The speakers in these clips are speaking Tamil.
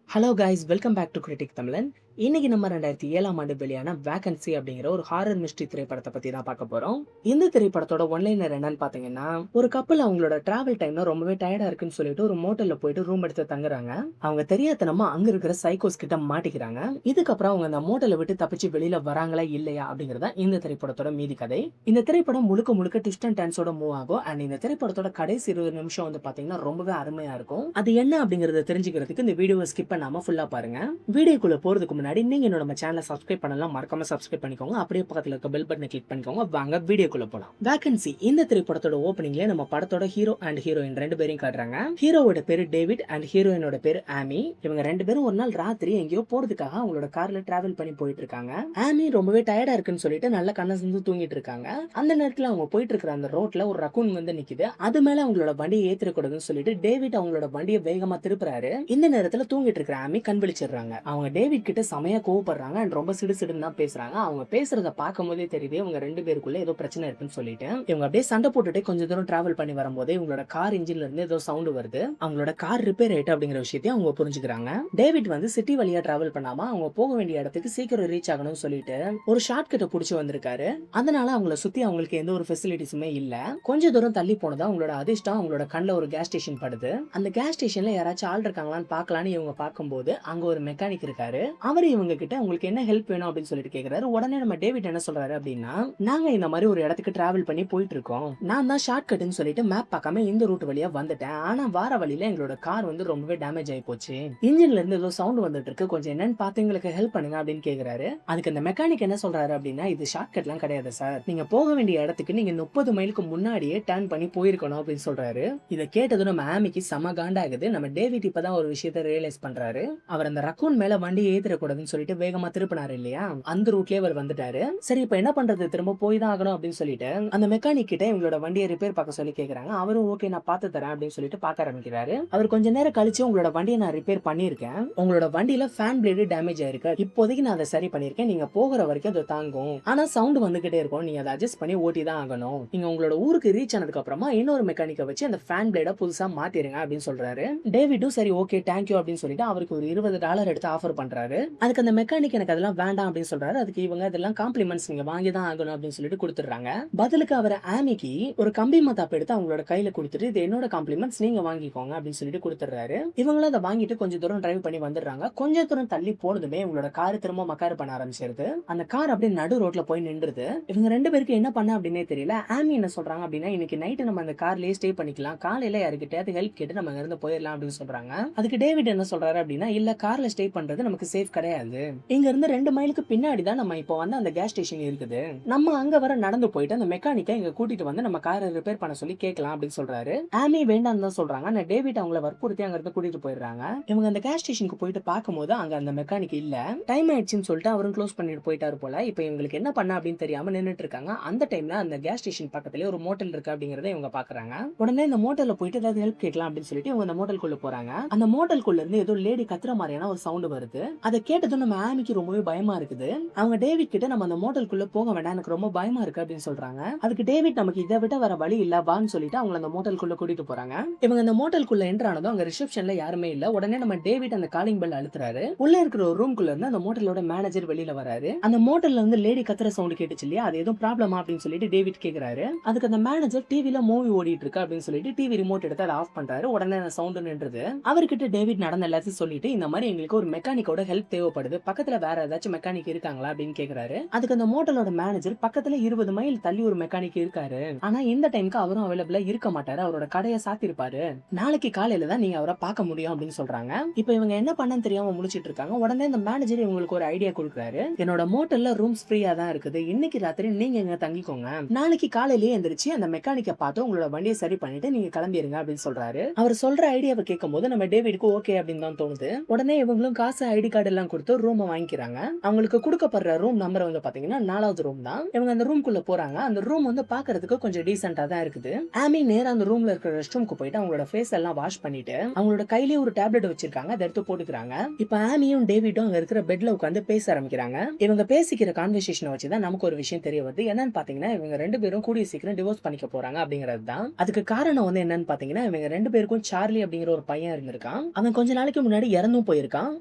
Hello guys, welcome back to critic Tamilan. இன்னைக்கு நம்ம 2007ஆம் ஆண்டு வெளியான வேகன்சி அப்படிங்கிற ஒரு ஹாரர் மிஸ்ட்ரி திரைப்படத்தை பத்தி தான் பார்க்க போறோம். இந்த திரைப்படத்தோட ஒன்லைனர் என்னன்னு பாத்தீங்கன்னா, ஒரு கப்பல் அவங்களோட டிராவல் டைம்ல ரொம்பவே டயர்டா இருக்குன்னு சொல்லிட்டு ஒரு மோட்டல்ல போயிட்டு ரூம் எடுத்து தங்குறாங்க. அவங்க தெரியாதனமா அங்க இருக்கிற சைக்கோஸ் கிட்ட மாட்டிக்கிறாங்க. இதுக்கப்புறம் அவங்க அந்த மோட்டலை விட்டு தப்பிச்சு வெளியில வராங்களா இல்லையா அப்படிங்கறத இந்த திரைப்படத்தோட மீதி கதை. இந்த திரைப்படம் முழுக்க முழுக்க ட்விஸ்ட் அண்ட் டர்ன்ஸோட மூவ் ஆகும். அண்ட் இந்த திரைப்படத்தோட கடைசி 20 நிமிஷம் வந்து பாத்தீங்கன்னா ரொம்பவே அருமையா இருக்கும். அது என்ன அப்படிங்கறத தெரிஞ்சுக்கிறதுக்கு இந்த வீடியோவை ஸ்கிப் பண்ணாம ஃபுல்லா பாருங்க. வீடியோக்குள்ள போறதுக்கு முன்னாடி நீங்க நம்ம சேனலை சப்ஸ்கிரைப் பண்ணலாம், மறக்காம சப்ஸ்கிரைப் பண்ணிக்கோங்க. அப்படியே பக்கத்துல இருக்க பெல் பட்டனை கிளிக் பண்ணிக்கோங்க. வாங்க வீடியோக்குள்ள போலாம். வேகன்சி இந்த திரைப்படத்தோட ஓப்பனிங்ல நம்ம படத்தோட ஹீரோ அண்ட் ஹீரோயின் ரெண்டு பேரையும் காட்டுறாங்க. ஹீரோவோட பேரு டேவிட் அண்ட் ஹீரோயினோட பேரு ஆமி. இவங்க ரெண்டு பேரும் ஒரு நாள் ராத்திரி எங்கேயோ போறதுக்காக அவங்களோட கார்ல டிராவல் பண்ணி போயிட்டு இருக்காங்க. ஆமி ரொம்பவே டயர்டா இருக்குன்னு சொல்லிட்டு நல்ல கண்ணை செஞ்சு தூங்கிட்டு இருக்காங்க. அந்த நேரத்துல அவங்க போயிட்டு இருக்கிற அந்த ரோட்ல ஒரு ரக்கூன் வந்து நிக்குது. அது மேல அவங்களோட வண்டியை ஏத்திரக்கூடாதுன்னு சொல்லிட்டு டேவிட் அவங்களோட வண்டியை வேகமா திருப்புறாரு. இந்த நேரத்துல தூங்கிட்டு இருக்கிற ஆமி கண் விழிச்சிடுறாங்க. அவங்க டேவிட் கிட்ட செமையா கோவப்படுறாங்க அண்ட் ரொம்ப சிடுசிடுன்னு தான் பேசுறாங்க. அவங்க பேசுறத பார்க்கும் போதே தெரியுது இவங்க ரெண்டு பேருக்குள்ள ஏதோ பிரச்சனை இருக்குன்னு சொல்லிட்டு இவங்க அப்படியே சண்டை போட்டுட்டு கொஞ்ச தூரம் டிராவல் பண்ணி வரும்போது இவங்களோட கார் இன்ஜின்ல இருந்து ஏதோ சவுண்ட் வருது. அவங்களோட கார் ரிப்பேர் ஆயிட்டு அப்படிங்கிற விஷயத்தையும் அவங்க புரிஞ்சுக்கிறாங்க. டேவிட் வந்து சிட்டி வழியா டிராவல் பண்ணாம அவங்க போக வேண்டிய இடத்துக்கு சீக்கிரம் ரீச் ஆகணும்னு சொல்லிட்டு ஒரு ஷார்ட் கட்டை புடிச்சு வந்திருக்காரு. அதனால அவங்கள சுத்தி அவங்களுக்கு எந்த ஒரு ஃபெசிலிட்டிஸுமே இல்ல. கொஞ்ச தூரம் தள்ளி போனதா அவங்களோட அதிர்ஷ்டம் அவங்களோட கண்ணுல ஒரு கேஸ் ஸ்டேஷன் படுது. அந்த கேஸ் ஸ்டேஷன்ல யாராச்சும் ஆள் இருக்காங்களான்னு பார்க்கலான்னு இவங்க பார்க்கும்போது அங்க ஒரு மெக்கானிக் இருக்காரு. அவர் இவங்க கிட்ட உங்களுக்கு என்ன ஹெல்ப் வேணும் அப்படின்னு சொல்லிட்டு கேக்குறாரு. உடனே நம்ம டேவிட் என்ன சொல்றாரு அப்படின்னா, நாங்க இந்த மாதிரி ஒரு இடத்துக்கு டிராவல் பண்ணி போயிட்டு இருக்கோம். நான் தான் ஷார்ட் கட்னு சொல்லிட்டு மேப் பார்க்காம இந்த ரூட் வழியா வந்துட்டேன். ஆனா வார வழியில எங்களோட கார் வந்து ரொம்பவே டேமேஜ் ஆகி போச்சு. இன்ஜின்ல இருந்து ஏதோ சவுண்ட் வந்துட்டு இருக்கு, கொஞ்சம் என்னன்னு பார்த்து எங்களுக்கு ஹெல்ப் பண்ணுங்க அப்படின்னு கேக்குறாரு. அதுக்கு அந்த மெக்கானிக் என்ன சொல்றாரு அப்படின்னா, இது ஷார்ட் கட்லாம் கிடையாது சார், நீங்க போக வேண்டிய இடத்துக்கு நீங்க 30 மைலுக்கு முன்னாடியே டர்ன் பண்ணி போயிருக்கணும் அப்படின்னு சொல்றாரு. இதை கேட்டதும் நம்ம ஆமிக்கு செம காண்டாகுது. நம்ம டேவிட் இப்பதான் ஒரு விஷயத்தை ரியலைஸ் பண்றாரு. அவர் அந்த ரக்கூன் மேல வண்டியை ஏத்திரக்கூடாதுன்னு சொல்லிட்டு வேகமா திருப்பினாரு இல்லையா, அந்த ரூட்லயே அவர் வந்துட்டாரு. சரி இப்ப என்ன பண்றது, திரும்ப போய் தான் ஆகணும் அப்படின்னு சொல்லிட்டு அந்த மெக்கானிக் கிட்ட இவங்களோட வண்டியை ரிப்பேர் பார்க்க சொல்லி கேக்குறாங்க. அவரும் ஓகே நான் பார்த்து தரேன் அப்படின்னு சொல்லிட்டு பார்க்க ஆரம்பிக்கிறாரு. அவர் கொஞ்ச நேரம் கழிச்சு உங்களோட வண்டியை நான் ரிப்பேர் பண்ணிருக்கேன், உங்களோட வண்டியில ஃபேன் பிளேடு டேமேஜ் ஆயிருக்கு, இப்போதைக்கு நான் அதை சரி பண்ணிருக்கேன், நீங்க போகிற வரைக்கும் அது தாங்கும், ஆனா சவுண்ட் வந்துகிட்டே இருக்கும், நீங்க அதை அட்ஜஸ்ட் பண்ணி ஓட்டி தான் ஆகணும், நீங்க உங்களோட ஊருக்கு ரீச் ஆனதுக்கு அப்புறமா இன்னொரு மெக்கானிக்கை வச்சு அந்த ஃபேன் பிளேட புதுசா மாத்திருங்க அப்படின்னு சொல்றாரு. டேவிடும் சரி ஓகே தேங்க்யூ அப்படின்னு சொல்லிட்டு அவருக்கு ஒரு $20 எடுத்து ஆஃபர் பண்றாரு. அதுக்கு அந்த மெக்கானிக் எனக்கு அதெல்லாம் வேண்டாம் அப்படின்னு சொல்றாரு. அதுக்கு இவங்க இதெல்லாம் காம்ப்ளிமெண்ட்ஸ் நீங்க வாங்கி தான் ஆகணும் அப்படின்னு சொல்லிட்டு கொடுத்துறாங்க. பதிலுக்கு அவர் ஆமிக்கு ஒரு கம்பி மத்தாப் எடுத்து அவங்களோட கையில கொடுத்துட்டு இது என்னோட காம்ப்ளிமெண்ட்ஸ் நீங்க வாங்கிக்கோங்க அப்படின்னு சொல்லிட்டு கொடுத்துறாரு. இவங்களும் அதை வாங்கிட்டு கொஞ்சம் தூரம் டிரைவ் பண்ணி வந்துடுறாங்க. கொஞ்சம் தூரம் தள்ளி போனதுமே இவங்களோட கார் திரும்ப மக்கார் பண்ண ஆரம்பிச்சிருது. அந்த கார் அப்படியே நடு ரோட்ல போய் நின்றுது. இவங்க ரெண்டு பேருக்கு என்ன பண்ண அப்படின்னே தெரியல. ஆமி என்ன சொல்றாங்க அப்படின்னா, இன்னைக்கு நைட்டு நம்ம அந்த கார்லயே ஸ்டே பண்ணிக்கலாம், காலையில யாருக்கிட்டயாவது ஹெல்ப் கேட்டு நம்ம இருந்து போயிடலாம் அப்படின்னு சொல்றாங்க. அதுக்கு டேவிட் என்ன சொல்றாரு அப்படின்னா, இல்ல கார்ல ஸ்டே பண்றது நமக்கு சேஃப் கிடையாது, இங்க இருந்து 2 மைலுக்கு பின்னாடி தான் நம்ம இப்போ வந்து அந்த கேஸ் ஸ்டேஷன் இருக்குது, நம்ம அங்க வர நடந்து போயிட்டு அந்த மெக்கானிக்கை இங்க கூட்டிட்டு வந்து நம்ம காரை ரிப்பேர் பண்ண சொல்லி கேட்கலாம் அப்படின்னு சொல்றாரு. ஆமி வேண்டாம் தான் சொல்றாங்க. ஆனா டேவிட் அவங்கள வற்புறுத்தி அங்க இருந்து கூட்டிட்டு போயிடுறாங்க. இவங்க அந்த கேஸ் ஸ்டேஷனுக்கு போயிட்டு பார்க்கும்போது அங்க அந்த மெக்கானிக் இல்ல, டைம் ஆயிடுச்சுன்னு சொல்லிட்டு அவரும் க்ளோஸ் பண்ணிட்டு போயிட்டாரு போல. இப்போ இவங்களுக்கு என்ன பண்ண அப்படின்னு தெரியாம நின்னுட்டு இருக்காங்க. அந்த டைம்ல அந்த கேஸ் ஸ்டேஷன் பக்கத்துலயே ஒரு மோட்டல் இருக்கு அப்படிங்கறத இவங்க பாக்குறாங்க. உடனே இந்த மோட்டல்ல போயிட்டு ஏதாவது ஹெல்ப் கேட்கலாம் அப்படின்னு சொல்லிட்டு இவங்க அந்த மோட்டலுக்குள்ள போறாங்க. அந்த மோட்டலுக்குள்ள இருந்து ஏதோ லேடி கத்துற மாதிரியான ஒரு சவுண்ட் வருது. அதை கேட்டதும் நம்ம ஆமிக்கு ரொம்பவே பயமா இருக்குது. அவங்க டேவிட் கிட்ட நம்ம அந்த மோட்டலுக்குள்ள போக வேண்டாம், எனக்கு ரொம்ப பயமா இருக்கு அப்படின்னு சொல்றாங்க. அதுக்கு டேவிட் நமக்கு இதை விட வர வழி இல்ல வான்னு சொல்லிட்டு அவங்க அந்த மோட்டலுக்குள்ள கூட்டிட்டு போறாங்க. இவங்க அந்த மோட்டலுக்குள்ள என்டர் ஆனதும் அங்க ரிசப்ஷன்ல யாருமே இல்ல. உடனே நம்ம டேவிட் அந்த காலிங் பெல் அழுத்துறாரு. உள்ள இருக்கிற ஒரு ரூம்குள்ள இருந்து அந்த மோட்டலோட மேனேஜர் வெளியில வராரு. அந்த மோட்டல்ல இருந்து லேடி கத்துற சவுண்ட் கேட்டுச்சு இல்லையா, அது எதுவும் ப்ராப்ளமா அப்படின்னு சொல்லிட்டு டேவிட் கேக்குறாரு. அதுக்கு அந்த மேனேஜர் டிவில மூவி ஓடிட்டு இருக்கு அப்படின்னு சொல்லிட்டு டிவி ரிமோட் எடுத்து அதை ஆஃப் பண்றாரு. உடனே அந்த சவுண்ட் நின்றுது. அவர்கிட்ட டேவிட் நடந்த எல்லாத்தையும் சொல்லிட்டு இந்த மாதிரி எங்களுக்கு ஒரு மெக்கானிக்கோட ஹெல்ப் தேவைப்படுது, பக்கத்துல வேற ஏதாச்சும் மெக்கானிக் இருக்காங்களா அப்படின்னு கேக்குறாரு. அதுக்கு அந்த மோட்டலோட மேனேஜர் பக்கத்துல 20 மைல் தள்ளி ஒரு மெக்கானிக் இருக்காரு, ஆனா இந்த டைம்க்கு அவரும் அவைலபிளா இருக்க மாட்டாரு, அவரோட கடையை சாத்திருப்பாரு, நாளைக்கு காலையில தான் நீங்க அவரை பார்க்க முடியும் அப்படின்னு சொல்றாங்க. இப்போ இவங்க என்ன பண்ணன்னு தெரியாம முழிச்சிட்டு இருக்காங்க. உடனே இந்த மேனேஜர் இவங்களுக்கு ஒரு ஐடியா கொடுக்குறாரு. என்னோட மோட்டல்ல ரூம்ஸ் ஃப்ரீயா தான் இருக்குது, இன்னைக்கு ராத்திரி நீங்க எங்க தங்கிக்கோங்க, நாளைக்கு காலையிலேயே எந்திரிச்சு அந்த மெக்கானிக்கை பார்த்து உங்களோட வண்டியை சரி பண்ணிட்டு நீங்க கிளம்பிருங்க அப்படின்னு சொல்றாரு. அவர் சொல்ற ஐடியாவை கேட்கும் போது நம்ம டேவிட்க்கு ஓகே அப்படின்னு தான் தோணுது. உடனே இவங்களும் காசு ஐடி கார்டு எல்லாம் கொடுத்து ரூமை வாங்கிக்கிறாங்க. அவங்களுக்கு கொடுக்கப்படுற ரூம் நம்பர் வந்து பாத்தீங்கன்னா 4வது ரூம் தான். இவங்க அந்த ரூம்குள்ள போறாங்க. அந்த ரூம் வந்து பாக்குறதுக்கு கொஞ்சம் டீசென்ட்டா தான் இருக்குது. ஆமி நேரா அந்த ரூம்ல இருக்கிற ரெஸ்ட் ரூம்க்கு போயிட்டு அவங்களோட ஃபேஸ் எல்லாம் வாஷ் பண்ணிட்டு அவங்களோட கையிலேயே ஒரு டேப்லெட் வச்சிருக்காங்க. அதை எடுத்து போட்டுக்கிறாங்க. இப்ப ஆமியும் டேவிடும் அங்க இருக்கிற பெட்ல உட்காந்து பேச ஆரம்பிக்கிறாங்க. இவங்க பேசிக்கிற கான்வர்சேஷனை வச்சுதான் நமக்கு ஒரு விஷயம் தெரிய வருது. என்னன்னு பாத்தீங்கன்னா இவங்க ரெண்டு பேரும் கூடிய சீக்கிரம் டிவோர்ஸ் பண்ணிக்க போறாங்க அப்படிங்கிறது தான். அதுக்கு காரணம் வந்து என்னன்னு பாத்தீங்கன்னா இவங்க ரெண்டு பேருக்கும் சார்லி அப்படிங்கிற ஒரு பையன் இருந்திருக்கான். அவன் கொஞ்ச நாளைக்கு முன்னாடி இறந்தும் போயிருக்கான்.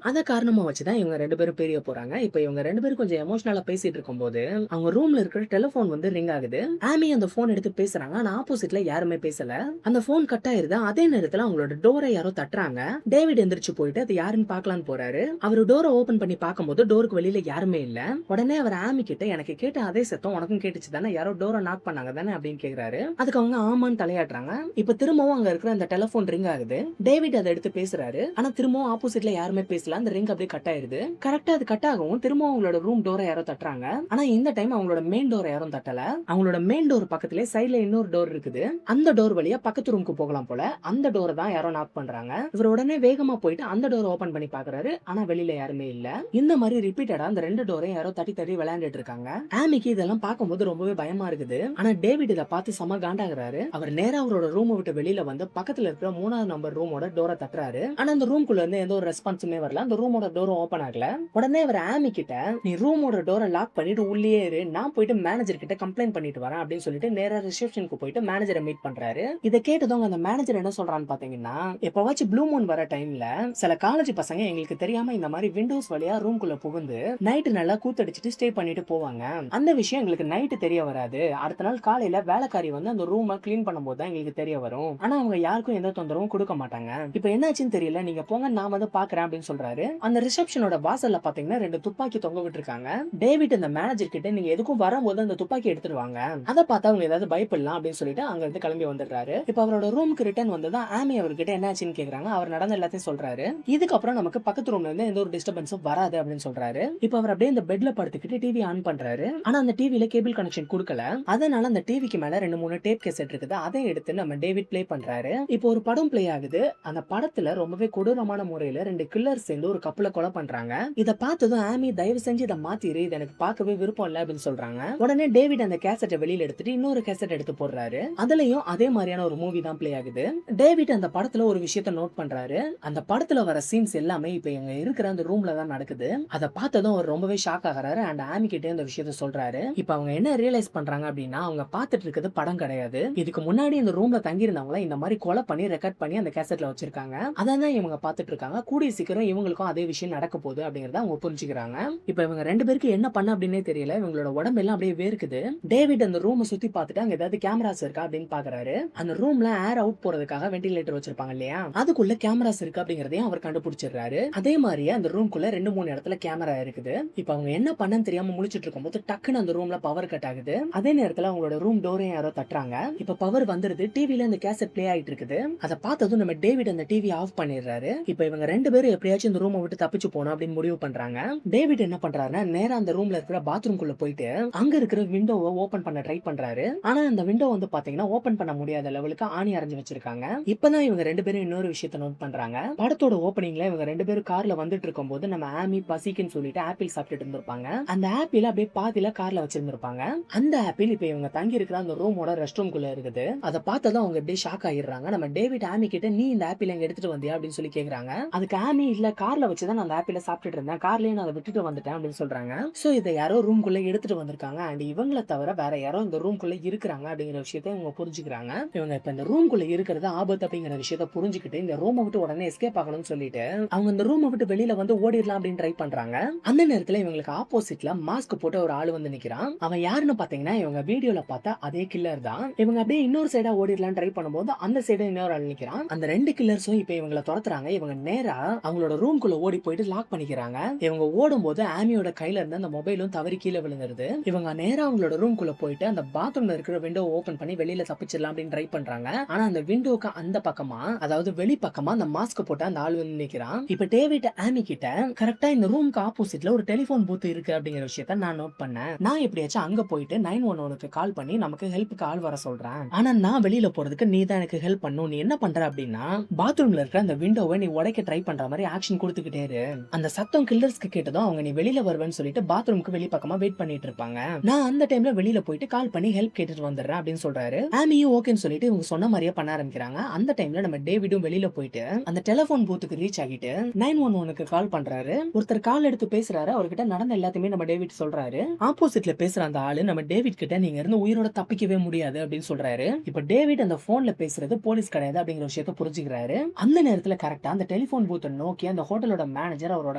அத காரணமா வச்சுதான் இவங்க ரெண்டு பேரும் பிரிய போறாங்க. இப்ப இவங்க ரெண்டு பேரும் கொஞ்சம் எமோஷனலா பேசிட்டு இருக்கும்போது அவங்க ரூம்ல இருக்கிற டெலிபோன் வந்து ரிங் ஆகுது. ஆமி அந்த போன் எடுத்து பேசுறாங்க. ஆனா ஆப்போசிட்ல யாருமே பேசல. அந்த போன் கட் ஆயிருது. அதே நேரத்துல அவங்களோட டோரை யாரோ தட்டுறாங்க. டேவிட் எந்திரிச்சு போயிட்டு அது யாருன்னு பார்க்கலான்னு போறாரு. அவர் டோரை ஓபன் பண்ணி பார்க்கும்போது டோருக்கு வெளியில யாருமே இல்ல. உடனே அவர் ஆமி கிட்ட எனக்கு கேட்ட அதே சத்தம் உனக்கும் கேட்டுச்சு தானே, யாரோ டோரை நாக் பண்ணாங்க தானே அப்படின்னு கேக்குறாரு. அதுக்கு அவங்க ஆமான்னு தலையாட்டுறாங்க. இப்ப திரும்பவும் அங்க இருக்கிற அந்த டெலிபோன் ரிங் ஆகுது. டேவிட் அதை எடுத்து பேசுறாரு. ஆனா திரும்பவும் ஆப்போசிட்ல யாருமே பேசல. அந்த ரிங் அப்படியே கட் ஆயிருது. கரெக்டா அது கட் ஆகும். திரும்பவும் அவங்களோட ரூம் டோரை யாரோ தட்டுறாங்க. ஆனா இந்த டைம் அவங்களோட மெயின் டோரை யாரும் தட்டல. அவங்களோட மெயின் டோர் பக்கத்திலே சைடுல இன்னொரு டோர் இருக்குது. அந்த டோர் வழியா பக்கத்து ரூமுக்கு போகலாம் போல. அந்த டோரை தான் யாரோ நாக் பண்றாங்க. இவர் உடனே வேகமா போயிட்டு அந்த டோர் ஓபன் பண்ணி பாக்குறாரு. ஆனா வெளியில யாருமே இல்ல. இந்த மாதிரி ரிப்பீட்டடா அந்த ரெண்டு டோரையும் யாரோ தட்டி தட்டி விளையாண்டுட்டு இருக்காங்க. ஆமிக்கு இதெல்லாம் பார்க்கும்போது ரொம்பவே பயமா இருக்குது. ஆனா டேவிட் இதை பார்த்து செம காண்டாகிறாரு. அவர் நேரா அவரோட ரூமை விட்டு வெளியில வந்து பக்கத்துல இருக்கிற 3வது நம்பர் ரூமோட டோரை தட்டுறாரு. ஆனா அந்த ரூம்குள்ள இருந்து எந்த ஒரு ரெஸ்பான்ஸுமே வரல. அந்த ரூமோட டோரும் ஓபன் ஆகல. உடனே அவர் ஆமி கிட்ட நீ ரூமோட டோரை லாக் பண்ணிட்டு உள்ளே இரு, நான் போயிட்டு மேனேஜர் கிட்ட கம்ப்ளைண்ட் பண்ணிட்டு வரேன் அப்படின்னு சொல்லிட்டு நேரா ரிசப்ஷனுக்கு போயிட்டு மேனேஜரை மீட் பண்றாரு. இதை கேட்டதவங்க அந்த மேனேஜர் என்ன சொல்றான்னு பாத்தீங்கன்னா எப்பவாச்சும் ப்ளூ மூன் வர டைம்ல சில காலேஜ் பசங்க எங்களுக்கு தெரியாம இந்த மாதிரி விண்டோஸ் வழியா ரூம்குள்ள புகுந்து நைட்டு நல்லா கூத்தடிச்சிட்டு ஸ்டே பண்ணிட்டு போவாங்க. அந்த விஷயம் எங்களுக்கு நைட்டு தெரிய வராது. அடுத்த நாள் காலையில வேலைக்காரி வந்து அந்த ரூமை கிளீன் பண்ணும்போது தான் எங்களுக்கு தெரிய வரும். ஆனா அவங்க யாருக்கும் எந்த தொந்தரவும் கொடுக்க மாட்டாங்க. இப்ப என்னாச்சுன்னு தெரியல, நீங்க போங்க நான் வந்து பாக்குறேன் அப்படின்னு சொல்றாரு. அந்த ரிசப்ஷனோட வாசல்ல பாத்தீங்கன்னா 2 துப்பாக்கி தொங்க விட்டுருக்காங்க. டேவிட் அந்த மேனேஜர் கிட்ட நீங்க எதுக்கும் வரும்போது அந்த துப்பாக்கி எடுத்துட்டு வாங்க, அதை பார்த்தா அவங்க ஏதாவது பயப்படலாம் அப்படின்னு சொல்லிட்டு அங்க இருந்து கிளம்பி வந்துடுறாரு. இப்ப அவரோட ரூமுக்கு ரிட்டர்ன் வந்ததான் ஆமி அவர்கிட்ட என்னாச்சுன்னு கேக்குறாங்க. அவர் நடந்த எல்லாத்தையும் சொல்றாரு. இதுக்கப்புறம் நமக்கு பக்கத்து ரூம்ல இருந்து எந்த ஒரு டிஸ்டர்பன்ஸும் வராது அப்படின்னு சொல்றாரு. இப்ப அவர் அப்படியே இந்த பெட்ல படுத்துக்கிட்டு டிவி ஆன் பண்றாரு. ஆனா அந்த டிவில கேபிள் கனெக்ஷன் கொடுக்கல. அதனால அந்த டிவிக்கு மேல 2-3 டேப் கேசட் இருக்குது. அதை எடுத்து நம்ம டேவிட் ப்ளே பண்றாரு. இப்போ ஒரு படம் ப்ளே ஆகுது. அந்த படத்துல ரொம்பவே கொடூரமான முறையில 2 கில்லர் சேர்ந்து ஒரு கப்பலை கொலை பண்றாங்க. இத பார்த்ததும் ஆமி தயவு செஞ்சு இதை மாத்திரு, இது எனக்கு பார்க்கவே விருப்பம் இல்ல அப்படின்னு சொல்றாங்க. உடனே டேவிட் அந்த கேசட்டை வெளியில எடுத்துட்டு இன்னொரு கேசட் எடுத்து போடுறாரு. அதுலயும் அதே மாதிரியான ஒரு மூவி தான் ப்ளே ஆகுது. டேவிட் அந்த படத்துல ஒரு விஷயத்தை நோட் பண்றாரு. அந்த படத்துல வர சீன்ஸ் எல்லாமே இப்ப எங்க இருக்கிற அந்த ரூம்ல தான் நடக்குது. அதை பார்த்ததும் அவர் ரொம்பவே ஷாக் ஆகுறாரு. அண்ட் ஆமி கிட்டே இந்த விஷயத்த சொல்றாரு. இப்ப அவங்க என்ன ரியலைஸ் பண்றாங்க அப்படின்னா அவங்க பார்த்துட்டு இருக்கிறது படம் கிடையாது. இதுக்கு முன்னாடி இந்த ரூம்ல தங்கி இருந்தவங்கள இந்த மாதிரி கொலை பண்ணி ரெக்கார்ட் பண்ணி அந்த கேசட்ல வச்சிருக்காங்க. அதான் இவங்க பார்த்துட்டு இருக்காங்க. கூடிய சீக்கிரம் இவங்களுக்கும் அதே விஷயம் நடக்க போகுது அப்படிங்கறத அவங்க புரிஞ்சுக்கிறாங்க. இப்ப இவங்க ரெண்டு பேருக்கு என்ன பண்ண அப்படின்னே தெரியல. இவங்களோட உடம்பு எல்லாம் அப்படியே வேர்க்குது. டேவிட் அந்த ரூமை சுத்தி பார்த்துட்டு அங்க ஏதாவது கேமராஸ் இருக்கா அப்படின்னு பாக்குறாரு. அந்த ரூம்ல ஏர் அவுட் போறதுக்காக வென்டிலேட்டர் வச்சிருப்பாங்க இல்லையா, அதுக்குள்ள கேமராஸ் இருக்கு அப்படிங்கறதையும் அவர் கண்டுபிடிச்சிடுறாரு. அதே மாதிரியே அந்த ரூம்குள்ள 2-3 இடத்துல கேமரா இருக்குது. இப்ப அவங்க என்ன பண்ணன்னு தெரியாம முழிச்சிட்டு இருக்கும்போது டக்குன்னு அந்த ரூம்ல பவர் கட் ஆகுது. அதே நேரத்துல அவங்களோட ரூம் டோரையும் யாரோ தட்டுறாங்க. இப்ப பவர் வந்துருது. டிவில அந்த கேசட் ப்ளே ஆயிட்டு இருக்குது. அதை பார்த்ததும் நம்ம டேவிட் அந்த டிவி ஆஃப் பண்ணிடுறாரு. இப்ப இவங்க ரெண்டு பேரும் எப்படியாச்சும் இந்த ரூமை விட்டு தப்பிச்சு போகணும் அப்படின்னு முடிவு பண்றாங்க. டேவிட் என்ன பண்றாருன்னா நேரா அந்த ரூம்ல இருக்கிற பாத்ரூம் குள்ள போயிட்டு அங்க இருக்கிற விண்டோவை ஓபன் பண்ண ட்ரை பண்றாரு. ஆனா அந்த விண்டோ வந்து பாத்தீங்கன்னா ஓபன் பண்ண முடியாத லெவலுக்கு ஆணி அரைஞ்சு வச்சிருக்காங்க. இப்பதான் இவங்க ரெண்டு பேரும் இன்னொரு விஷயத்தை நோட் பண்றாங்க. படத்தோட ஓபனிங்ல இவங்க ரெண்டு பேரும் கார்ல வந்துட்டு இருக்கும்போது நம்ம ஆமி பசிக்குன்னு சொல்லிட்டு ஆப்பிள் சாப்பிட்டுட்டு இருந்திருப்பாங்க. அந்த ஆப்பிள் அப்படியே பாதியில கார்ல வச்சிருந்திருப்பாங்க. அந்த ஆப்பிள் இப்ப இவங்க தங்கி இருக்கிற அந்த ரூமோட ரெஸ்ட் ரூம் குள்ள இருக்குது. அதை பார்த்ததும் அவங்க அப்படியே ஷாக் ஆயிடுறாங்க. நம்ம டேவிட் ஆமி கிட்ட நீ இந்த ஆப்பிள் எங்க எடுத்துட்டு வந்தியா அப்படின்னு சொல்லி கேக்குறாங்க. அதுக்கு ஆமி இல்ல கார்ல வச்சுதான் நான் அந்த ஆப்பிள சாப்பிட்டுட்டு இருந்தேன், கார்லயே நான் அதை விட்டுட்டு வந்துட்டேன் அப்படின்னு சொல்றாங்க. சோ இதை யாரோ ரூம் குள்ள எடுத்துட்டு வந்திருக்காங்க. அண்ட் இவங்கள தவிர வேற யாரோ இந்த ரூம் குள்ள இருக்கிறாங்க அப்படிங்கிற விஷயத்தை இவங்க புரிஞ்சுக்கிறாங்க. இவங்க இப்ப இந்த ரூம் குள்ள இருக்கிறது ஆபத்து அப்படிங்கிற விஷயத்தை புரிஞ்சுக்கிட்டு இந்த ரூமை விட்டு உடனே எஸ்கேப் ஆகணும்னு சொல்லிட்டு அவங்க இந்த ரூமை விட்டு வெளியில வந்து ஓடிடலாம் அப்படின்னு ட்ரை பண்றாங்க. அந்த நேரத்துல இவங்களுக்கு ஆப்போசிட்ல மாஸ்க் போட்டு ஒரு ஆளு வந்து நிக்கிறான். அவன் யாருன்னு பாத்தீங்கன்னா இவங்க வீடியோல பார்த்தா அதே கில்லர் தான். இவங்க அப்படியே இன்னொரு சைடா ஓடிடலாம் ட்ரை பண்ணும்போது அந்த சைடு இன்னொரு ஆள் நிக்கிறான். அந்த 2 கில்லர்ஸும் இப்ப இவங்களை துரத்துறாங்க. இவங்க நேரா அவங்களோட ரூம் குள்ள ஓடி போயிட்டு லாக் பண்ணிக்கிறாங்க. இவங்க ஓடும் போது ஆமியோட கையில இருந்து அந்த மொபைலும் தவறி கீழே விழுந்துருது. இவங்க நேரா அவங்களோட ரூம் குள்ள போயிட்டு அந்த பாத்ரூம்ல இருக்கிற விண்டோ ஓபன் பண்ணி வெளியில தப்பிச்சிடலாம் அப்படின்னு ட்ரை பண்றாங்க. ஆனா அந்த விண்டோக்கு அந்த பக்கமா, அதாவது வெளி பக்கமா அந்த மாஸ்க் போட்டு அந்த ஆள் வந்து நிக்கிறான். இப்ப டேவிட் ஆமி கிட்ட கரெக்டா இந்த ரூமுக்கு ஆப்போசிட்ல ஒரு டெலிபோன் பூத் இருக்கு அப்படிங்கிற விஷயத்த நான் நோட் பண்ணேன். நான் எப்படியாச்சும் அங்க போயிட்டு 911க்கு கால் பண்ணி நமக்கு ஹெல்ப்புக்கு ஆள் வர சொல்றேன். ஆனா நான் வெளியில போறதுக்கு நீ தான் எனக்கு ஹெல்ப் பண்ணும். நீ என்ன பண்ற அப்படின்னா பாத்ரூம்ல இருக்கிற அந்த விண்டோவை நீ உடைக்க ட்ரை பண்ற மாதிரி ஆக்ஷன் கொடுத்துக்கிட்டே இரு. அந்த அந்த சத்தம் கில்லர்ஸ்க்கு கேட்டதும் அவங்க நீ வெளியில வருவேன்னு சொல்லிட்டு பாத்ரூம்க்கு வெளி பக்கமா வெயிட் பண்ணிட்டு இருப்பாங்க. நான் அந்த டைம்ல வெளியில போயிட்டு கால் பண்ணி ஹெல்ப் கேட்டுட்டு வந்துடுறேன் அப்படின்னு சொல்றாரு. ஆமியும் ஓகேன்னு சொல்லிட்டு இவங்க சொன்ன மாதிரியே பண்ண ஆரம்பிக்கிறாங்க. அந்த டைம்ல நம்ம டேவிடும் வெளியில போயிட்டு அந்த டெலிபோன் பூத்துக்கு ரீச் ஆகிட்டு 911க்கு கால் பண்றாரு. ஒருத்தர் கால் எடுத்து பேசுறாரு. அவர்கிட்ட நடந்த எல்லாத்தையுமே நம்ம டேவிட் சொல்றாரு. ஆப்போசிட்ல பேசுற அந்த ஆளு நம்ம டேவிட் கிட்ட நீங்க இருந்து உயிரோட தப்பிக்கவே முடியாது அப்படின்னு சொல்றாரு. இப்ப டேவிட் அந்த போன்ல பேசுறது போலீஸ் கிடையாது அப்படிங்கிற விஷயத்தை புரிஞ்சுக்கிறாரு. அந்த நேரத்துல கரெக்டா அந்த டெலிபோன் பூத்தை நோக்கி அந்த ஹோட்டலோட மேனேஜர் அவரோட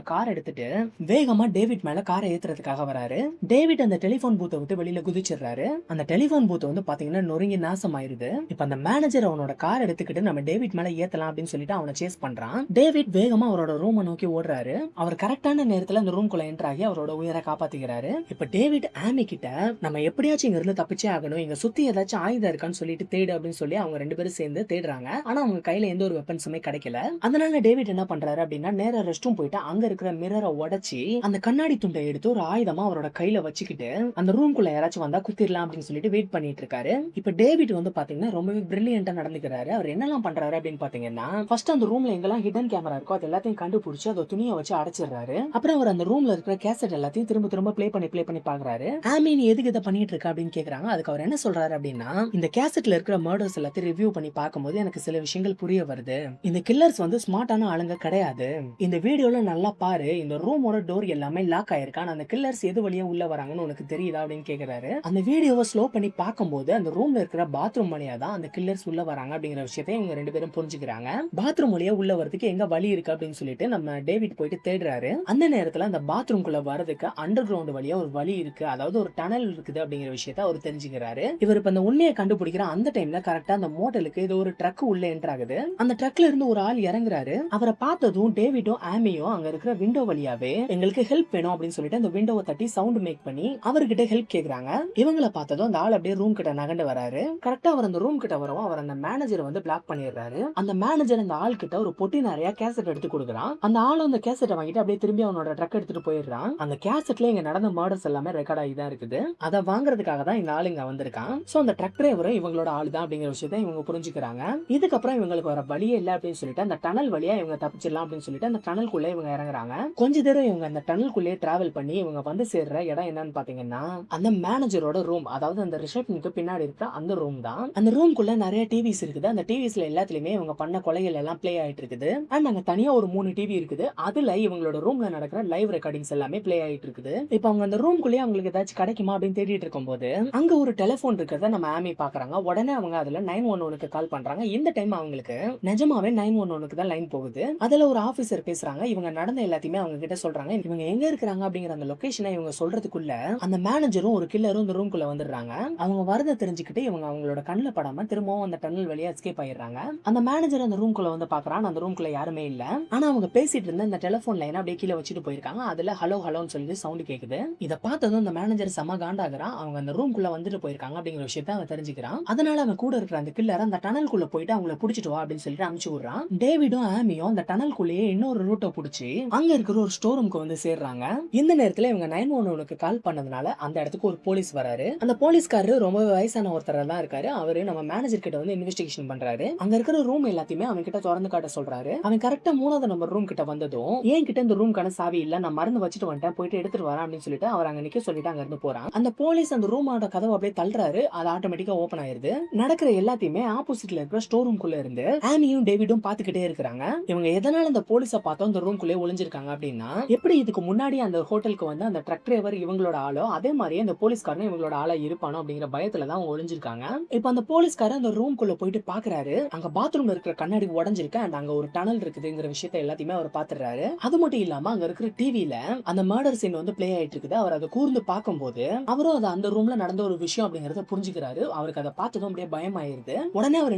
கார் எடுத்துட்டு வேகமா டேவிட் மேல காரை ஏத்துறதுக்காக வராரு. டேவிட் அந்த டெலிபோன் பூத்தை விட்டு வெளியில குதிச்சிடுறாரு. அந்த டெலிபோன் பூத் வந்து பாத்தீங்கன்னா நொறுங்கி நாசமாயிருது. இப்ப அந்த மேனேஜர் அவனோட கார் எடுத்துக்கிட்டு நம்ம டேவிட் மேல ஏத்தலாம் அப்படின்னு சொல்லிட்டு அவனை சேஸ் பண்றான். டேவிட் வேகமா அவரோட ரூமை நோக்கி ஓடுறாரு. அவர் கரெக்டான நேரத்துல அந்த ரூம்குள்ள என்டர் ஆகி அவரோட உயிரை காப்பாத்திக்கிறாரு. இப்ப டேவிட் ஆமி கிட்ட நம்ம எப்படியாச்சும் இங்க இருந்து தப்பிச்சே ஆகணும், இங்க சுத்தி ஏதாச்சும் ஆயுதம் இருக்கான்னு சொல்லிட்டு தேடு அப்படின்னு சொல்லி அவங்க ரெண்டு பேரும் சேர்ந்து தேடுறாங்க. ஆனா அவங்க கையில எந்த ஒரு வெப்பன்ஸுமே கிடைக்கல. அதனால டேவிட் என்ன பண்றாரு அப்படின்னா நேரா ரெஸ்ட் ரூம் போயிட்டு அங்க இருக்கிற மிரரை உடைச்சி அந்த கண்ணாடி துண்டை எடுத்து ஒரு ஆயுதமா அவரோட கையில வச்சுக்கிட்டு அந்த ரூம்குள்ள யாராச்சும் வந்தா குத்திரலாம் அப்படின்னு சொல்லிட்டு வெயிட் பண்ணிட்டு இருக்காரு. இப்ப டேவிட் வந்து பாத்தீங்கன்னா ரொம்பவே பிரில்லியன்ட்டா நடந்துக்கிறாரு. அவர் என்னெல்லாம் பண்றாரு அப்படின்னு பாத்தீங்கன்னா ஃபர்ஸ்ட் அந்த ரூம்ல எங்கெல்லாம் ஹிடன் கேமரா இருக்கோ அது எல்லாத்தையும் கண்டுபிடிச்சு அதை துணியை வச்சு அடைச்சிடுறாரு. அப்புறம் அவர் அந்த ரூம்ல இருக்கிற கேசட் எல்லாத்தையும் திரும்ப திரும்ப ப்ளே பண்ணி பாக்குறாரு. ஆமி நீ எதுக்கு இதை பண்ணிட்டு இருக்க அப்படின்னு கேக்குறாங்க. அதுக்கு அவர் என்ன சொல்றாரு அப்படின்னா இந்த கேசட்ல இருக்கிற மர்டர்ஸ் எல்லாத்தையும் ரிவ்யூ பண்ணி பார்க்கும்போது எனக்கு சில விஷயங்கள் புரிய வருது. இந்த கில்லர்ஸ் வந்து ஸ்மார்ட்டான ஆளுங்க கிடையாது. இந்த வீடியோல நல்லா பாரு, இந்த ரூமோட டோர் எல்லாமே லாக் ஆயிருக்கான். அந்த கில்லர்ஸ் எது வழியா உள்ள வராங்கன்னு உனக்கு தெரியுதா அப்படின்னு கேக்குறாரு. அந்த வீடியோவை ஸ்லோ பண்ணி பார்க்கும்போது அந்த ரூம்ல இருக்கிற பாத்ரூம் வழியா தான் அந்த கில்லர்ஸ் உள்ள வராங்க அப்படிங்கிற விஷயத்தை இவங்க ரெண்டு பேரும் புரிஞ்சுக்கிறாங்க. பாத்ரூம் வழியா உள்ள வரதுக்கு எங்க வழி இருக்கு அப்படின்னு சொல்லிட்டு நம்ம டேவிட் போயிட்டு தேடுறாரு. அந்த நேரத்துல அந்த பாத்ரூம் குள்ள வரதுக்கு அண்டர் கிரவுண்ட் வழியா ஒரு வழி இருக்கு, அதாவது ஒரு டனல் இருக்குது அப்படிங்கிற விஷயத்தை அவர் தெரிஞ்சுக்கிறாரு. இவர் இப்ப அந்த உண்மையை கண்டுபிடிக்கிற அந்த டைம்ல கரெக்டா அந்த மோட்டலுக்கு ஏதோ ஒரு ட்ரக் உள்ள என்டர் ஆகுது. அந்த ட்ரக்ல இருந்து ஒரு ஆள் இறங்குறாரு. அவரை பார்த்ததும் டேவிடும் ஆமியும் அங்க இருக்கிற விண்டோ வழியாவே எங்களுக்கு ஹெல்ப் வேணும் அப்படின்னு சொல்லிட்டு அந்த விண்டோவை தட்டி சவுண்ட் மேக் பண்ணி அவர்கிட்ட ஹெல்ப் கேக்குறாங்க. இவங்களை பார்த்ததும் அந்த ஆள் அப்படியே ரூம் கிட்ட நகண்டு வராரு. கரெக்டா அவர் அந்த ரூம் கிட்ட வரவும் அவர் அந்த மேனேஜரை வந்து பிளாக் பண்ணிடுறாரு. அந்த மேனேஜர் அந்த ஆள் கிட்ட ஒரு பொட்டி நிறைய கேசட் எடுத்து கொடுக்குறான். அந்த ஆள் அந்த கேசட்டை வாங்கிட்டு அப்படியே திரும்பி அவனோட ட்ரக் எடுத்துட்டு போயிடுறான். அந்த கேசட்ல இங்க நடந்த மர்டர்ஸ் எல்லாமே ரெக்கார்ட் ஆகி தான் இருக்குது. அதை வாங்குறதுக்காக தான் இந்த ஆள் இங்க வந்திருக்கான். சோ அந்த ட்ரக் டிரைவரும் இவங்களோட ஆள் தான் அப்படிங்கிற விஷயத்தை இவங்க புரிஞ்சுக்கிறாங்க. இதுக்கப்புறம் இவங்களுக்கு வர வழியே இல்லை அப்படின்னு சொல்லிட்டு அந்த டனல் வழியா இவங்க தப்பிச்சிடலாம் அப்படின்னு சொல்லிட்டு அந்த டனல்குள்ள இவங்க இறங்குறாங்க. கொஞ்ச நேரம் இவங்க அந்த டனல்குள்ளே டிராவல் பண்ணி இவங்க வந்து சேர்ற இடம் என்னன்னு பாத்தீங்கன்னா அந்த மேனேஜரோட ரூம், அதாவது அந்த ரிசப்ஷனுக்கு பின்னாடி இருக்கிற அந்த ரூம் தான். அந்த ரூம்குள்ள நிறைய டிவிஸ் இருக்குது. அந்த டிவிஸ்ல எல்லாத்துலயுமே இவங்க பண்ண கொலைகள் எல்லாம் பிளே ஆயிட்டு இருக்குது. அண்ட் அங்க தனியா ஒரு 3 டிவி இருக்குது. அதுல இவங்களோட ரூம்ல நடக்கிற லைவ் ரெக்கார்டிங்ஸ் எல்லாமே பிளே ஆயிட்டு இருக்குது. இப்ப அவங்க அந்த ரூம்குள்ளே அவங்களுக்கு ஏதாச்சும் கிடைக்குமா அப்படின்னு தேடிட்டு இருக்கும்போது அங்க ஒரு டெலிபோன் இருக்கிறத நம்ம ஆமி பாக்குறாங்க. உடனே அவங்க அதுல 911க்கு கால் பண்றாங்க. இந்த டைம் அவங்களுக்கு நிஜமாவே 911க்கு தான் லைன் போகுது. அதுல ஒரு ஆபீசர் பேசுறாங்க. இவங்க நடந்த எல்லாத்தையுமே அவங்க கிட்ட சொல்றாங்க. இவங்க எங்க இருக்காங்க அப்படிங்கிற அந்த லொகேஷனை இவங்க சொல்றதுக்குள்ள அந்த மேனேஜரும் ஒரு கில்லரும் இந்த ரூம்குள்ள வந்துடுறாங்க. அவங்க வரத தெரிஞ்சுக்கிட்டு இவங்க அவங்களோட கண்ணுல படாம திரும்பவும் அந்த டனல் வழியா எஸ்கேப் ஆயிடுறாங்க. அந்த மேனேஜர் அந்த ரூம்குள்ள வந்து பாக்குறான். அந்த ரூம்குள்ள யாருமே இல்ல. ஆனா அவங்க பேசிட்டு இருந்த இந்த டெலிபோன் லைன் அப்படியே கீழே வச்சுட்டு போயிருக்காங்க. அதுல ஹலோ ஹலோன்னு சொல்லி சவுண்ட் கேக்குது. இத பார்த்ததும் அந்த மேனேஜர் செம காண்டாகிறான். அவங்க அந்த ரூம்குள்ள வந்துட்டு போயிருக்காங்க அப்படிங்கிற விஷயத்தை அவன் தெரிஞ்சுக்கிறான். அதனால அவன் கூட இருக்கிற அந்த கில்லர் அந்த டனல்குள்ள போயிட்டு அவங்கள புடிச்சிட்டு வா அப்படின்னு சொல்லிட்டு அனுப்பிச்சு விடுறான். டேவிடும் ஆமியும் அந்த டனல்குள்ளேயே இன்னொரு ரூட்டை புடிச்சு அங்க இருக்கிற ஒரு ஸ்டோர் ரூம்க்கு வந்து சேர்றாங்க. இந்த நேரத்துல இவங்க 911க்கு கால் பண்ணதுனால அந்த இடத்துக்கு ஒரு போலீஸ் வராரு. அந்த போலீஸ்காரரு ரொம்ப வயசான ஒருத்தர் தான் இருக்காரு. அவரு நம்ம மேனேஜர் கிட்ட வந்து இன்வெஸ்டிகேஷன் பண்றாரு. அங்க இருக்கிற ரூம் எல்லாத்தையுமே அவன் கிட்ட திறந்து காட்ட சொல்றாரு. அவன் கரெக்டா 3வது நம்பர் ரூம் கிட்ட வந்ததும் ஏன் கிட்ட இந்த ரூம்க்கான சாவி இல்ல, நான் மறந்து வச்சுட்டு வந்துட்டேன், போயிட்டு எடுத்துட்டு வரேன் அப்படின்னு சொல்லிட்டு அவர் அங்க நிக்க சொல்லிட்டு அங்க இருந்து போறான். அந்த போலீஸ் அந்த ரூமோட கதவை அப்படியே தள்ளுறாரு. அது ஆட்டோமேட்டிக்கா ஓபன் ஆயிருது. நடக்கிற எல்லாத்தையுமே ஆப்போசிட்ல இருக்கிற ஸ்டோர் ரூம்குள்ள இருந்து ஆமியும் டேவிடும் பாத்துக்கிட்டே இருக்காங்க. இவங்க எதனால அந்த போலீஸ பார்த்தோம் அந்த ரூம்குள்ளே ஒளிஞ்சிருக்காங்க அப்படின்னா எப்படி இதுக்கு முன்னாடி அந்த ஹோட்டலுக்கு வந்து அந்த ட்ரக் டிரைவர் இவங்களோட ஆளோ அதே மாதிரி அந்த போலீஸ்காரனும் இவங்களோட ஆளா இருப்பானோ அப்படிங்கிற பயத்துல தான் அவங்க ஒளிஞ்சிருக்காங்க. இப்ப அந்த போலீஸ்காரர் அந்த ரூம்குள்ள போயிட்டு பாக்குறாரு. அங்க பாத்ரூம்ல இருக்கிற கண்ணாடி உடைஞ்சிருக்கு அண்ட் அங்க ஒரு டனல் இருக்குதுங்கிற விஷயத்தை எல்லாத்தையுமே அவர் பாத்துறாரு. அது மட்டும் இல்லாம அங்க இருக்கிற டிவில அந்த மர்டர் சீன் வந்து பிளே ஆயிட்டு இருக்குது. அவர் அதை கூர்ந்து பார்க்கும்போது அவரும் அது அந்த ரூம்ல நடந்த ஒரு விஷயம் அப்படிங்கறத புரிஞ்சுக்கிறாரு. அவருக்கு அதை பார்த்ததும் அப்படியே பயம் ஆயிருது. உடனே அவர்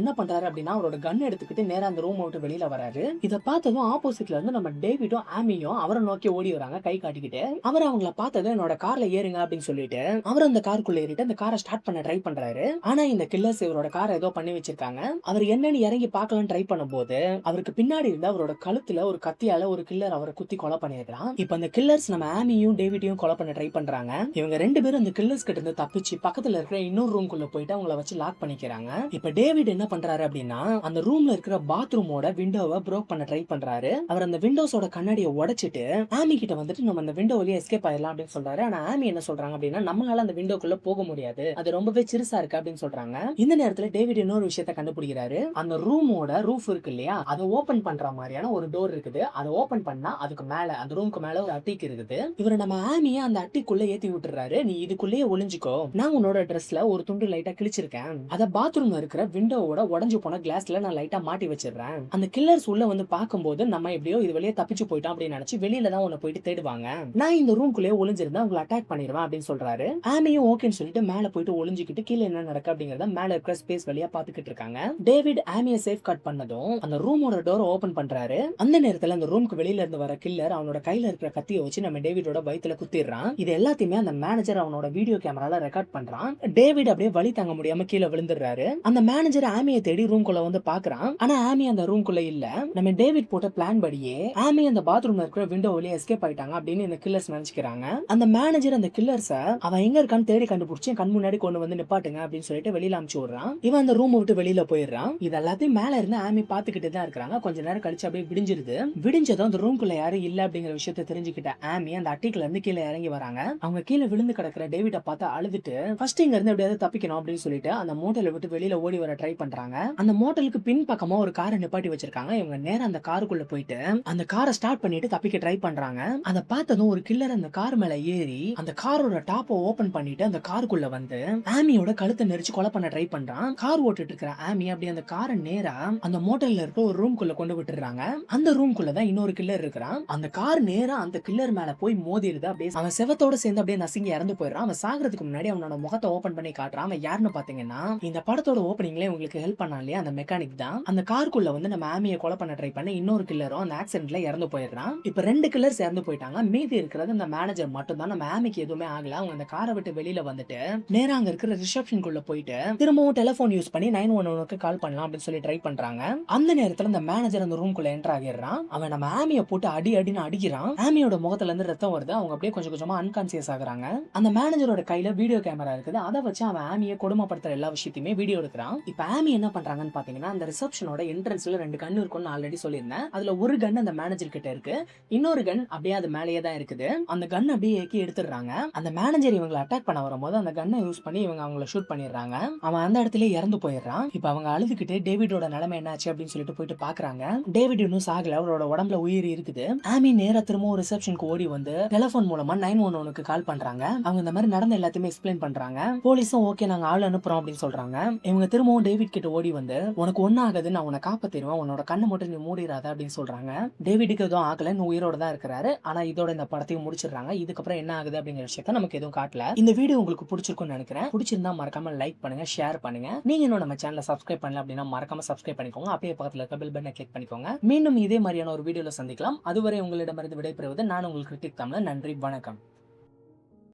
என்ன பண்றாரு அப்படின்னா அவரோட கன் எடுத்துக்கிட்டு நேரா அந்த ரூம் விட்டு வெளியில வராரு. இதை பார்த்ததும் ஆப்போசிட்ல இருந்து நம்ம டேவிடும் ஆமியும் அவரை நோக்கி ஓடி வராங்க கை காட்டிக்கிட்டு. அவர் அவங்கள பார்த்ததும் என்னோட கார்ல ஏறுங்க அப்படின்னு சொல்லிட்டு அவர் அந்த காருக்குள்ள ஏறிட்டு அந்த காரை ஸ்டார்ட் பண்ண ட்ரை பண்றாரு. ஆனா இந்த கில்லர்ஸ் இவரோட காரை ஏதோ பண்ணி வச்சிருக்காங்க. அவர் என்னன்னு இறங்கி பார்க்கலாம் ட்ரை பண்ணும்போது அவருக்கு பின்னாடி இருந்து அவரோட கழுத்துல ஒரு கத்தியால ஒரு கில்லர் அவரை குத்தி கொலை பண்ணிடுறான். இப்ப அந்த கில்லர்ஸ் நம்ம ஆமியும் டேவிடையும் கொலை பண்ண ட்ரை பண்றாங்க. இவங்க ரெண்டு பேரும் அந்த கில்லர்ஸ் கிட்ட இருந்து தப்பிச்சு பக்கத்துல இருக்கிற இன்னொரு ரூம்குள்ள போயிட்டு அவங்கள வச்சு லாக் பண்ணிக்கிறாங்க. இப்ப டேவிட் என்ன பண்றாரு அப்படின்னா அந்த ரூம்ல இருக்கிற பாத்ரூமோட விண்டோவை ப்ரோக் பண்ண ட்ரை பண்றாரு. அவர் அந்த விண்டோஸோட கண்ணாடி கண்ணாடியை உடைச்சிட்டு ஆமி கிட்ட வந்துட்டு நம்ம அந்த விண்டோ வழியா எஸ்கேப் ஆயிடலாம் அப்படின்னு சொல்றாரு. ஆனா ஆமி என்ன சொல்றாங்க அப்படின்னா, நம்மளால அந்த விண்டோக்குள்ள போக முடியாது, அது ரொம்பவே சிறுசா இருக்கு அப்படின்னு சொல்றாங்க. இந்த நேரத்துல டேவிட் இன்னொரு விஷயத்தை கண்டுபிடிக்கிறாரு. அந்த ரூமோட ரூஃப் இருக்கு இல்லையா, அதை ஓபன் பண்ற மாதிரியான ஒரு டோர் இருக்குது. அதை ஓபன் பண்ணா அதுக்கு மேல, அந்த ரூமுக்கு மேல ஒரு அட்டிக் இருக்குது. இவரு நம்ம ஆமிய அந்த அட்டிக்குள்ள ஏத்தி விட்டுறாரு. நீ இதுக்குள்ளேயே ஒளிஞ்சுக்கோ, நான் உன்னோட ட்ரெஸ்ல ஒரு துண்டு லைட்டா கிழிச்சிருக்கேன், அத பாத்ரூம்ல இருக்கிற விண்டோவோட உடைஞ்சு போன கிளாஸ்ல நான் லைட்டா மாட்டி வச்சிடுறேன். அந்த கில்லர்ஸ் உள்ள வந்து பாக்கும்போது நம்ம எப்படியோ இது வெளியே தப்பிச்சு போயிட்டோம் அப்படின்னு நினைச்சு வெளியில தான் உன்னை போயிட்டு தேடுவாங்க. நான் இந்த ரூம்குள்ளேயே ஒளிஞ்சிருந்தா உங்களை அட்டாக் பண்ணிடுவேன் அப்படின்னு சொல்றாரு. ஆமியும் ஓகேன்னு சொல்லிட்டு மேல போயிட்டு ஒளிஞ்சுக்கிட்டு கீழே என்ன நடக்கு அப்படிங்கறத மேல இருக்கிற ஸ்பேஸ் வழியா பாத்துக்கிட்டு இருக்காங்க. டேவிட் ஆமிய சேஃப் கார்ட் பண்ணதும் அந்த ரூமோட டோர் ஓபன் பண்றாரு. அந்த நேரத்துல அந்த ரூமுக்கு வெளியில இருந்து வர கில்லர் அவனோட கையில இருக்கிற கத்தியை வச்சு நம்ம டேவிடோட வயித்துல குத்திடுறான். இது எல்லாத்தையுமே அந்த மேனேஜர் அவனோட வீடியோ கேமரால ரெக்கார்ட் பண்றான். டேவிட் அப்படியே வலி தாங்க முடியாம கீழே விழுந்துடுறாரு. அந்த மேனேஜர் ஆமியை தேடி ரூம்குள்ள வந்து பாக்குறான். ஆனா ஆமி அந்த ரூம்குள்ள இல்ல. நம்ம டேவிட் போட்ட பிளான் படியே ஆமி அந்த பாத்ரூம்ல இருக்கிற விண்டோ வழியா எஸ்கேப் ஆயிட்டாங்க அப்படின்னு இந்த கில்லர்ஸ் நினைச்சுக்கிறாங்க. அந்த மேனேஜர் அந்த கில்லர்ஸ அவன் எங்க இருக்கான்னு தேடி கண்டுபிடிச்சு கண் முன்னாடி கொண்டு வந்து நிப்பாட்டுங்க அப்படின்னு சொல்லிட்டு வெளியில அனுப்பிச்சு விடுறான். இவன் அந்த ரூம் விட்டு வெளியில போயிடுறான். இது எல்லாத்தையும் மேல இருந்து ஆமி பாத்துக்கிட்டு தான் இருக்காங்க. கொஞ்ச நேரம் கழிச்சு அப்படியே விடிஞ்சிருது. விடிஞ்சதும் அந்த ரூம்குள்ள யாரும் இல்ல அப்படிங்கிற விஷயத்தை தெரிஞ்சுக்கிட்ட ஆமி அந்த அட்டிக்குல இருந்து கீழே இறங்கி வராங்க. அவங்க கீழே விழுந்து கிடக்குற டேவிட பார்த்து அழுதுட்டு ஃபர்ஸ்ட் இங்க இருந்து எப்படியாவது தப்பிக்கணும் அப்படின்னு சொல்லிட்டு அந்த மோட்டலை விட்டு வெளியில ஓடி வர ட்ரை பண்றாங்க. அந்த மோட்டலுக்கு பின் பக்கமா ஒரு காரை நிப்பாட்டி வச்சிருக்காங்க. இவங்க நேரா அந்த காருக்குள்ள போயிட்டு அந்த காரை ஸ்டார்ட் பண்ணிட்டு தப்பிக்க ட்ரை பண்றாங்க. அதை பார்த்ததும் ஒரு கில்லர் அந்த கார் மேல ஏறி அந்த காரோட டாப்பை ஓபன் பண்ணிட்டு அந்த காருக்குள்ள வந்து ஆமியோட கழுத்தை நெரிச்சு கொலை பண்ண ட்ரை பண்றான். கார் ஓட்டிட்டு இருக்கிற ஆமி அப்படி அந்த காரை நேரா அந்த மோட்டல்ல இருக்க ஒரு ரூம்குள்ள கொண்டு விட்டுறாங்க. அந்த ரூம்குள்ள தான் இன்னொரு கில்லர் இருக்கிறான். அந்த கார் நேரா அந்த கில்லர் மேல போய் மோதிடுது. அப்படியே அவன் செவத்தோட சேர்ந்து அப்படியே நசுங்கி இறந்து போயிடுறான். அவன் சாகிறதுக்கு முன்னாடி அவனோட முகத்தை ஓபன் பண்ணி காட்டுறான். அவன் யாருன்னு பாத்தீங்கன்னா இந்த படத்தோட ஓப்பனிங்ல உங்களுக்கு ஹெல்ப் பண்ணா இல்லையா அந்த மெக்கானிக் தான். அந்த காருக்குள்ள வந்து நம்ம ஆமியை கொலை பண்ண ட்ரை பண்ண இன்னொரு கில்லரும் அந்த ஆக்சிடென்ட்ல இறந்து போயிடுறான். இப்ப 2 கில்லர்ஸ் இறந்து போயிட்டாங்க. மீதி இருக்கிறது அந்த மேனேஜர் மட்டும் தான். நம்ம ஆமிக்கு எதுவுமே ஆகல. அவங்க அந்த காரை விட்டு வெளியில வந்துட்டு நேரா அங்க இருக்கிற ரிசப்ஷனுக்குள்ள போயிட்டு திரும்பவும் டெலிபோன் யூஸ் பண்ணி 911க்கு கால் பண்ணலாம் அப்படின்னு சொல்லி ட்ரை பண்றாங்க. அந்த நேரத்துல அந்த மேனேஜர் அந்த ரூம்குள்ள என்டர் ஆகிடுறான். அவன் நம்ம ஆமியை போட்டு அடி அடின்னு அடிக்கிறான். ஆமியோட முகத்துல இருந்து ரத்தம் வருது. அவங்க அப்படியே கொஞ்சம் கொஞ்சமா அன்கான்சியஸ் ஆகுறாங்க. அந்த மேனேஜரோட கையில வீடியோ கேமரா இருக்குது. அதை வச்சு அவன் ஆமியை கொடுமைப்படுத்துற எல்லா விஷயத்தையுமே வீடியோ எடுக்கிறான். இப்ப ஆமி என்ன பண்றாங்கன்னு பாத்தீங்கன்னா அந்த ரிசப்ஷனோட என்ட்ரன்ஸ்ல 2 கன் இருக்கும்னு ஆல்ரெடி சொல்லியிருந்தேன். அதுல ஒரு கன் அந்த மேனேஜர் கிட்ட இருக்கு, இன்னொரு கன் அப்படியே அது மேலேயே தான் இருக்குது. அந்த கன் அப்படியே ஏக்கி எடுத்துடுறாங்க. அந்த மேனேஜர் இவங்களை அட்டாக் பண்ண வரும்போது அந்த கன்னை யூஸ் பண்ணி இவங்க அவங்கள ஷூட் பண்ணிடுறாங்க. அவன் அந்த இடத்துல இறந்து போயிடுறான். இப்ப அவங்க அழுதுகிட்டு டேவிடோட நிலைமை என்னாச்சு அப்படின்னு சொல்லிட்டு போயிட்டு பாக்குறாங்க. டேவிட் இன்னும் சாகல, அவரோட உடம்புல உயிர் இருக்குது. ஆமி நேரா திரும்பவும் ரிசப்ஷனுக்கு ஓடி வந்து டெலிபோன் மூலமா 911க்கு கால் பண்றாங்க. அவங்க இந்த மாதிரி நடந்த எல்லாத்தையுமே எக்ஸ்பிளைன் பண்றாங்க. போலீஸும் ஓகே நாங்க ஆள் அனுப்புறோம் அப்படின்னு சொல்றாங்க. இவங்க திரும்பவும் டேவிட் கிட்ட ஓடி வந்து உனக்கு ஒன்னும் ஆகாது, நான் உன்னை காப்பாத்திடுவேன், உன்னோட கண்ணை மட்டும் நீ மூடிடாத அப்படின்னு சொல்றாங்க. டேவிடுக்கு எதுவும் ஆகல, உயிரோட தான் இருக்கிறாரு. ஆனா இதோட இந்த படத்தையும் முடிச்சிடுறாங்க. இதுக்கப்புறம் என்ன ஆகுது அப்படிங்கிற விஷயத்த நமக்கு எதுவும் காட்டல. இந்த வீடியோ உங்களுக்கு பிடிச்சிருக்கும்னு நினைக்கிறேன். பிடிச்சிருந்தா மறக்காம லைக் பண்ணுங்க, ஷேர் பண்ணுங்க. நீங்க இன்னும் நம்ம சேனலை சப்ஸ்கிரைப் பண்ணல அப்படின்னா மறக்காம சப்ஸ்கிரைப் பண்ணிக்கோங்க. அப்படியே பக்கத்துல இருக்க பெல் பட்டனை கிளிக் பண்ணிக்கோங்க. மீண்டும் இதே மாதிரியான ஒரு வீடியோல சந்திக்கலாம். அதுவரை உங்களிடமிருந்து விடைபெறுவது நான் உங்கள் கிரிட்டிக் தமிழன். நன்றி, வணக்கம்.